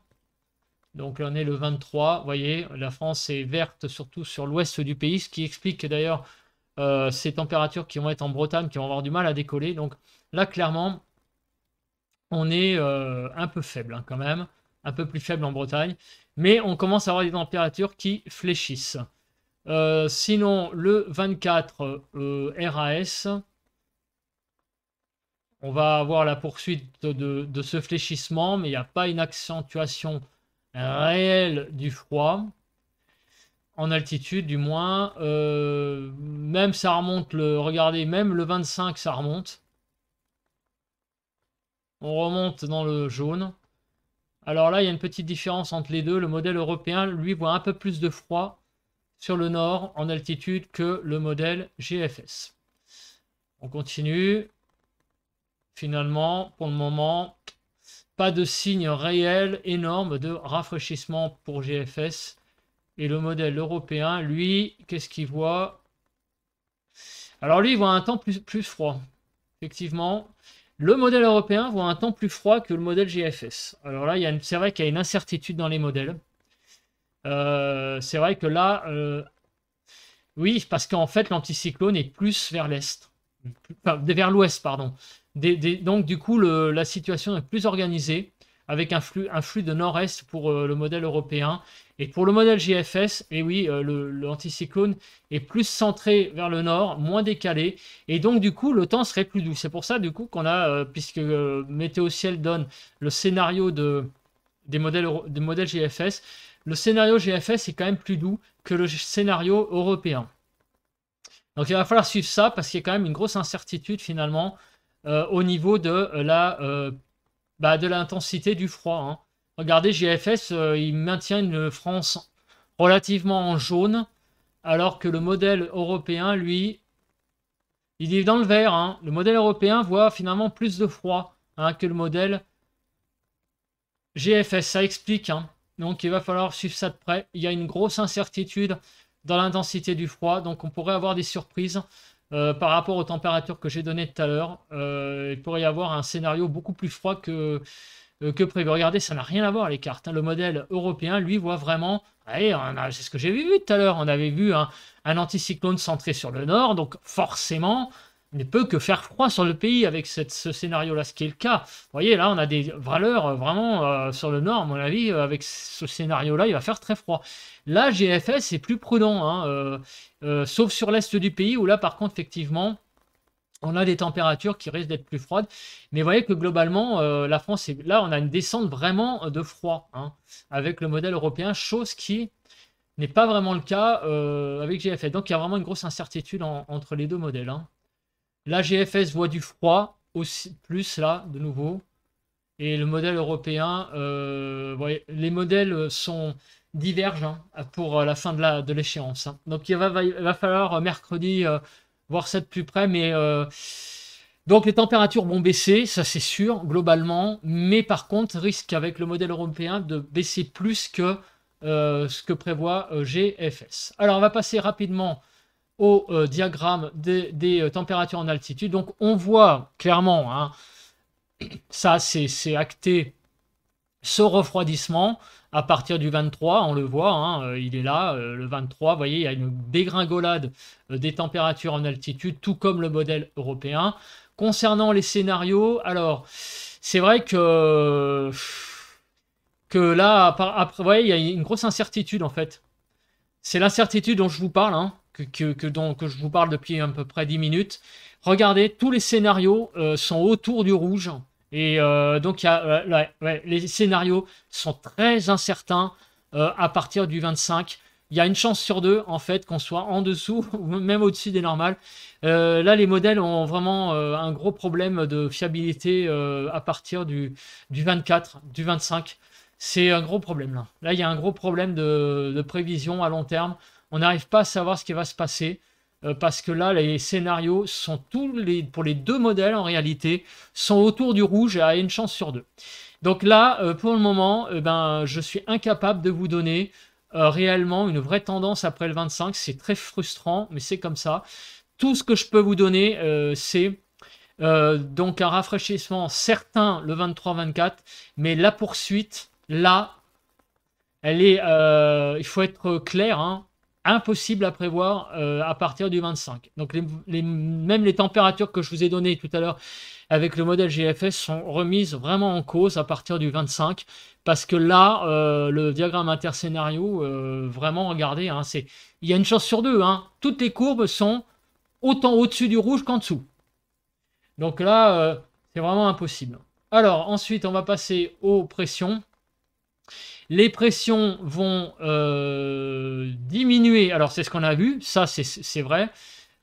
Donc là, on est le 23, vous voyez, la France est verte surtout sur l'ouest du pays, ce qui explique d'ailleurs ces températures qui vont être en Bretagne, qui vont avoir du mal à décoller. Donc là, clairement, on est un peu faible hein, quand même, un peu plus faible en Bretagne, mais on commence à avoir des températures qui fléchissent. Sinon, le 24 RAS, on va avoir la poursuite de ce fléchissement, mais il n'y a pas une accentuation réelle du froid, en altitude du moins. Même ça remonte, regardez, même le 25 ça remonte. On remonte dans le jaune. Alors là, il y a une petite différence entre les deux. Le modèle européen, lui, voit un peu plus de froid sur le nord en altitude que le modèle GFS. On continue. Finalement, pour le moment, pas de signe réel énorme de rafraîchissement pour GFS. Et le modèle européen, lui, qu'est-ce qu'il voit? Alors lui, il voit un temps plus froid. Effectivement, le modèle européen voit un temps plus froid que le modèle GFS. Alors là, c'est vrai qu'il y a une incertitude dans les modèles. C'est vrai que là, oui, parce qu'en fait, l'anticyclone est plus vers l'est. Enfin, vers l'ouest, pardon. Donc, du coup, la situation est plus organisée, avec un flux de nord-est pour le modèle européen. Et pour le modèle GFS, et oui, l'anticyclone est plus centré vers le nord, moins décalé. Et donc, du coup, le temps serait plus doux. C'est pour ça, du coup, qu'on a, puisque Météo Ciel donne le scénario des modèles GFS, le scénario GFS est quand même plus doux que le scénario européen. Donc il va falloir suivre ça parce qu'il y a quand même une grosse incertitude finalement au niveau de l'intensité du froid. Hein. Regardez, GFS, il maintient une France relativement en jaune alors que le modèle européen, lui, il est dans le vert. Hein. Le modèle européen voit finalement plus de froid hein, que le modèle GFS. Ça explique. Hein. Donc il va falloir suivre ça de près. Il y a une grosse incertitude dans l'intensité du froid. Donc on pourrait avoir des surprises par rapport aux températures que j'ai données tout à l'heure. Il pourrait y avoir un scénario beaucoup plus froid que prévu. Regardez, ça n'a rien à voir les cartes. Hein. Le modèle européen, lui, voit vraiment... Allez, c'est ce que j'ai vu tout à l'heure. On avait vu un anticyclone centré sur le nord. Donc forcément, il ne peut que faire froid sur le pays avec ce scénario-là, ce qui est le cas. Vous voyez, là, on a des valeurs vraiment sur le nord, à mon avis. Avec ce scénario-là, il va faire très froid. Là, GFS est plus prudent, hein, sauf sur l'est du pays, où là, par contre, effectivement... On a des températures qui risquent d'être plus froides. Mais vous voyez que globalement, la France, là, on a une descente vraiment de froid hein, avec le modèle européen, chose qui n'est pas vraiment le cas avec GFS. Donc, il y a vraiment une grosse incertitude entre les deux modèles. Hein. Là, GFS voit du froid, aussi, plus là, de nouveau. Et le modèle européen, voyez, les modèles divergent hein, pour la fin de l'échéance. Hein. Donc, il va falloir mercredi... voir ça de plus près, mais donc les températures vont baisser, ça c'est sûr, globalement, mais par contre, risque avec le modèle européen de baisser plus que ce que prévoit GFS. Alors, on va passer rapidement au diagramme des températures en altitude. Donc, on voit clairement, hein, ça c'est acté, ce refroidissement à partir du 23, on le voit, hein, il est là, le 23, vous voyez, il y a une dégringolade des températures en altitude, tout comme le modèle européen. Concernant les scénarios, alors, c'est vrai que là, après, vous voyez, il y a une grosse incertitude, en fait. C'est l'incertitude dont je vous parle, hein, que je vous parle depuis à peu près 10 minutes. Regardez, tous les scénarios sont autour du rouge. Et donc, les scénarios sont très incertains à partir du 25. Il y a une chance sur deux, en fait, qu'on soit en dessous ou même au-dessus des normales. Là, les modèles ont vraiment un gros problème de fiabilité à partir du 24, du 25. C'est un gros problème, là. Là, il y a un gros problème de prévision à long terme. On n'arrive pas à savoir ce qui va se passer. Parce que là, les scénarios sont pour les deux modèles, en réalité, sont autour du rouge et à une chance sur deux. Donc là, pour le moment, je suis incapable de vous donner réellement une vraie tendance après le 25. C'est très frustrant, mais c'est comme ça. Tout ce que je peux vous donner, c'est donc un rafraîchissement certain le 23-24, mais la poursuite, là, elle est, il faut être clair, hein, impossible à prévoir à partir du 25. Donc même les températures que je vous ai données tout à l'heure avec le modèle GFS sont remises vraiment en cause à partir du 25, parce que là, le diagramme interscénario, vraiment, regardez, hein, il y a une chance sur deux. Hein, toutes les courbes sont autant au-dessus du rouge qu'en dessous. Donc là, c'est vraiment impossible. Alors, ensuite, on va passer aux pressions. Les pressions vont diminuer. Alors, c'est ce qu'on a vu. Ça, c'est vrai.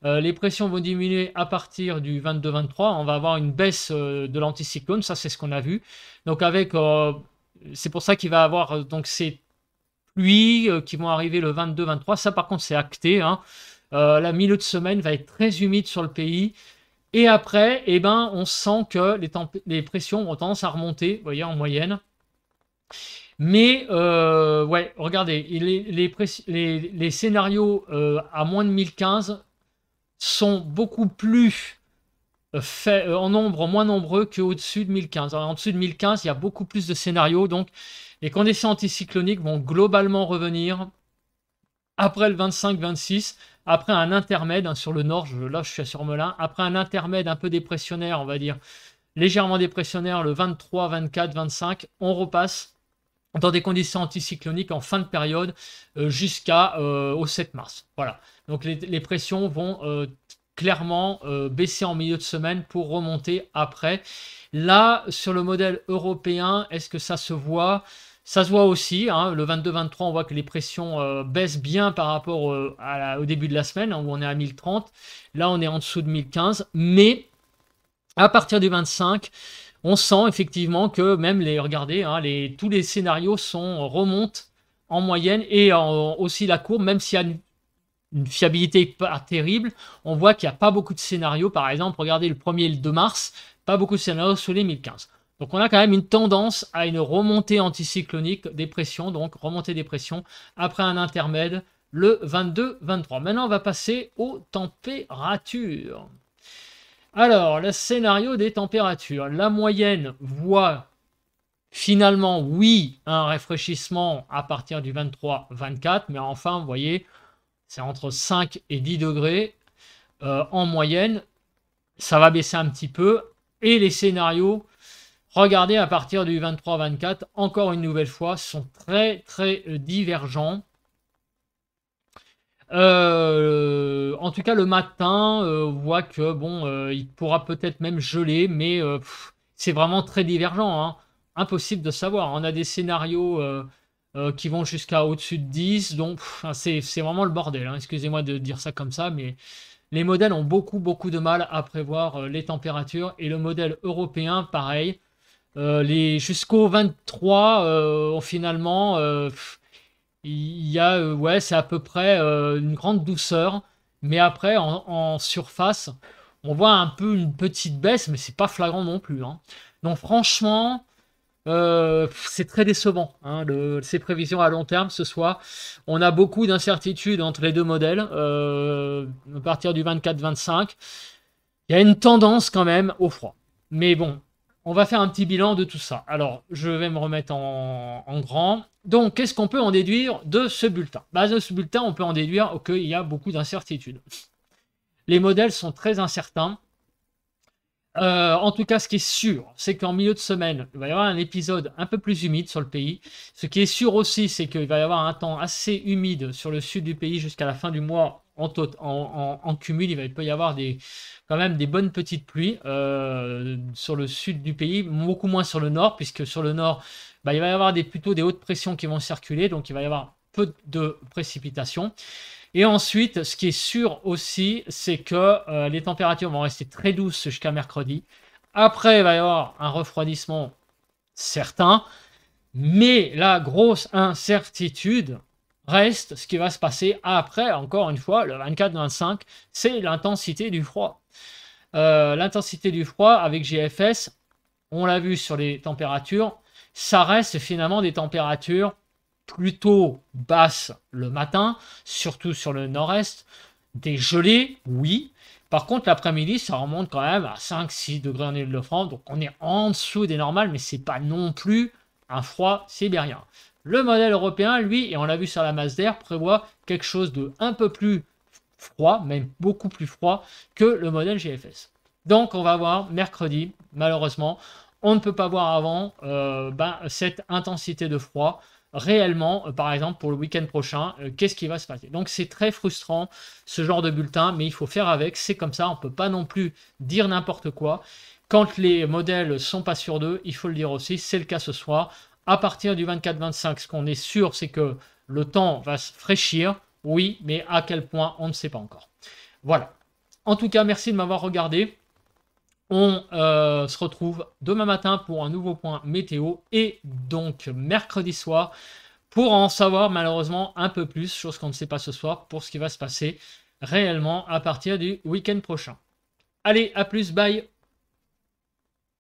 Les pressions vont diminuer à partir du 22-23. On va avoir une baisse de l'anticyclone. Ça, c'est ce qu'on a vu. Donc, c'est pour ça qu'il va y avoir donc, ces pluies qui vont arriver le 22-23. Ça, par contre, c'est acté. Hein. La milieu de semaine va être très humide sur le pays. Et après, eh ben, on sent que les pressions ont tendance à remonter, vous voyez, en moyenne. Mais, ouais, regardez, les scénarios à moins de 1015 sont beaucoup plus en nombre moins nombreux qu'au-dessus de 1015. Alors, en dessous de 1015, il y a beaucoup plus de scénarios. Donc, les conditions anticycloniques vont globalement revenir après le 25-26, après un intermède hein, sur le nord, là je suis à Surmelin, après un intermède un peu dépressionnaire, on va dire, légèrement dépressionnaire le 23, 24, 25, on repasse dans des conditions anticycloniques en fin de période jusqu'au 7 mars. Voilà. Donc les pressions vont clairement baisser en milieu de semaine pour remonter après. Là, sur le modèle européen, est-ce que ça se voit ? Ça se voit aussi, hein, le 22-23, on voit que les pressions baissent bien par rapport au début de la semaine, hein, où on est à 1030. Là, on est en dessous de 1015. Mais à partir du 25, on sent effectivement que même regardez, hein, tous les scénarios remontent en moyenne et aussi la courbe, même s'il y a une fiabilité pas terrible. On voit qu'il n'y a pas beaucoup de scénarios. Par exemple, regardez le 1er et le 2 mars, pas beaucoup de scénarios sous les 1015. Donc on a quand même une tendance à une remontée anticyclonique des pressions, donc remontée des pressions après un intermède le 22-23. Maintenant, on va passer aux températures. Alors, le scénario des températures. La moyenne voit finalement, oui, un rafraîchissement à partir du 23-24, mais enfin, vous voyez, c'est entre 5 et 10 degrés en moyenne. Ça va baisser un petit peu. Et les scénarios, regardez, à partir du 23-24, encore une nouvelle fois, sont très, très divergents. En tout cas, le matin, on voit que bon, il pourra peut-être même geler, mais c'est vraiment très divergent, hein. Impossible de savoir. On a des scénarios qui vont jusqu'à au-dessus de 10, donc c'est vraiment le bordel, hein. Excusez-moi de dire ça comme ça, mais les modèles ont beaucoup, beaucoup de mal à prévoir les températures. Et le modèle européen, pareil. Jusqu'au 23, finalement, il y a, ouais, c'est à peu près une grande douceur, mais après en surface, on voit un peu une petite baisse, mais c'est pas flagrant non plus, hein. Donc franchement, c'est très décevant, hein, ces prévisions à long terme ce soir. On a beaucoup d'incertitudes entre les deux modèles à partir du 24-25. Il y a une tendance quand même au froid. Mais bon, on va faire un petit bilan de tout ça. Alors, je vais me remettre en grand. Donc, qu'est-ce qu'on peut en déduire de ce bulletin? De ce bulletin, on peut en déduire qu'il y a beaucoup d'incertitudes. Les modèles sont très incertains. En tout cas, ce qui est sûr, c'est qu'en milieu de semaine, il va y avoir un épisode un peu plus humide sur le pays. Ce qui est sûr aussi, c'est qu'il va y avoir un temps assez humide sur le sud du pays jusqu'à la fin du mois en cumul. Il peut y avoir quand même des bonnes petites pluies sur le sud du pays, beaucoup moins sur le nord, puisque sur le nord, il va y avoir plutôt des hautes pressions qui vont circuler, donc il va y avoir peu de précipitations. Et ensuite, ce qui est sûr aussi, c'est que les températures vont rester très douces jusqu'à mercredi. Après, il va y avoir un refroidissement certain. Mais la grosse incertitude reste ce qui va se passer après, encore une fois, le 24-25, c'est l'intensité du froid. L'intensité du froid avec GFS, on l'a vu sur les températures, ça reste finalement des températures plutôt basses le matin, surtout sur le nord-est. Des gelées, oui. Par contre, l'après-midi, ça remonte quand même à 5-6 degrés en Ile-de-France. Donc, on est en dessous des normales, mais c'est pas non plus un froid sibérien. Le modèle européen, lui, et on l'a vu sur la masse d'air, prévoit quelque chose de un peu plus froid, même beaucoup plus froid que le modèle GFS. Donc, on va voir mercredi, malheureusement, on ne peut pas voir avant cette intensité de froid. Réellement, par exemple, pour le week-end prochain, qu'est-ce qui va se passer? Donc, c'est très frustrant, ce genre de bulletin, mais il faut faire avec, c'est comme ça, on ne peut pas non plus dire n'importe quoi. Quand les modèles sont pas sur d'eux, il faut le dire aussi, c'est le cas ce soir. À partir du 24-25, ce qu'on est sûr, c'est que le temps va se fraîchir, oui, mais à quel point, on ne sait pas encore. Voilà. En tout cas, merci de m'avoir regardé. On se retrouve demain matin pour un nouveau point météo et donc mercredi soir pour en savoir malheureusement un peu plus, chose qu'on ne sait pas ce soir, pour ce qui va se passer réellement à partir du week-end prochain. Allez, à plus, bye!